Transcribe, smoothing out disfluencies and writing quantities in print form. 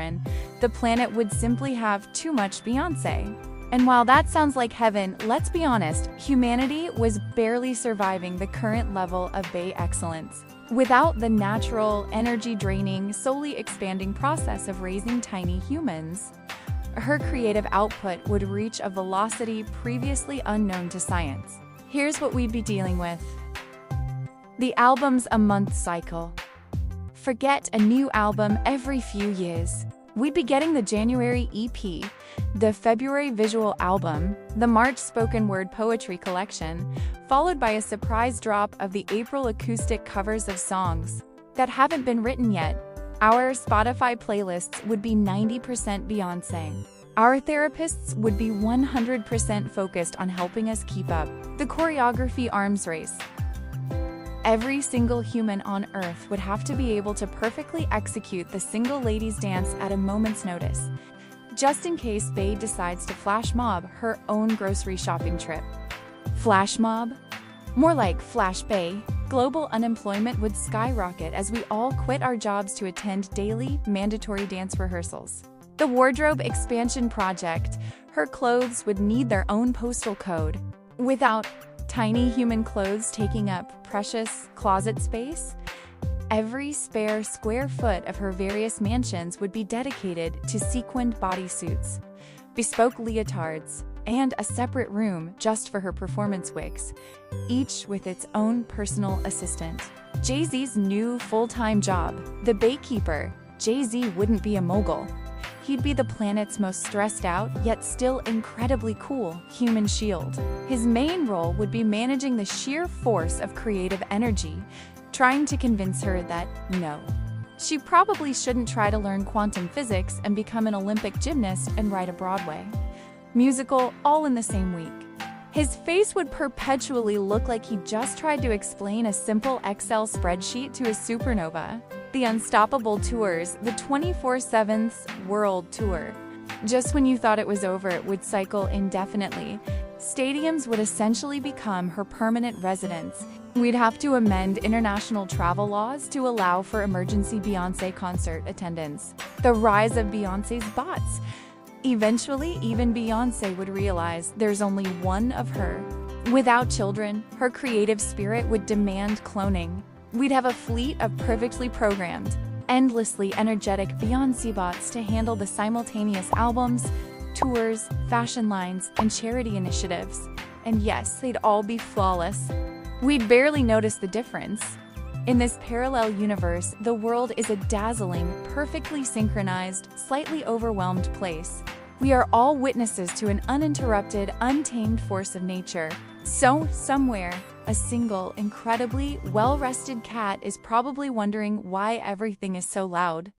children, the planet would simply have too much Beyoncé. And while that sounds like heaven, let's be honest, humanity was barely surviving the current level of Bey excellence. Without the natural, energy-draining, solely expanding process of raising tiny humans, her creative output would reach a velocity previously unknown to science. Here's what we'd be dealing with. The album's a month cycle. Forget a new album every few years. We'd be getting the January EP, the February visual album, the March spoken word poetry collection, followed by a surprise drop of the April acoustic covers of songs that haven't been written yet. Our Spotify playlists would be 90% Beyoncé. Our therapists would be 100% focused on helping us keep up. The choreography arms race. Every single human on Earth would have to be able to perfectly execute the single ladies dance at a moment's notice, just in case Bey decides to flash mob her own grocery shopping trip. Flash mob? More like Flash Bey. Global unemployment would skyrocket as we all quit our jobs to attend daily, mandatory dance rehearsals. The wardrobe expansion project. Her clothes would need their own postal code. Without tiny human clothes taking up precious closet space, every spare square foot of her various mansions would be dedicated to sequined bodysuits, bespoke leotards, and a separate room just for her performance wigs, each with its own personal assistant. Jay-Z's new full-time job, the Baykeeper. Jay-Z wouldn't be a mogul. He'd be the planet's most stressed out, yet still incredibly cool, human shield. His main role would be managing the sheer force of creative energy, trying to convince her that, no, she probably shouldn't try to learn quantum physics and become an Olympic gymnast and write a Broadway musical all in the same week. His face would perpetually look like he just tried to explain a simple Excel spreadsheet to a supernova. The Unstoppable Tours, the 24/7 World Tour. Just when you thought it was over, it would cycle indefinitely. Stadiums would essentially become her permanent residence. We'd have to amend international travel laws to allow for emergency Beyoncé concert attendance. The rise of Beyoncé's bots. Eventually, even Beyoncé would realize there's only one of her. Without children, her creative spirit would demand cloning. We'd have a fleet of perfectly programmed, endlessly energetic Beyoncé bots to handle the simultaneous albums, tours, fashion lines, and charity initiatives. And yes, they'd all be flawless. We'd barely notice the difference. In this parallel universe, the world is a dazzling, perfectly synchronized, slightly overwhelmed place. We are all witnesses to an uninterrupted, untamed force of nature. So, somewhere, a single, incredibly well-rested cat is probably wondering why everything is so loud.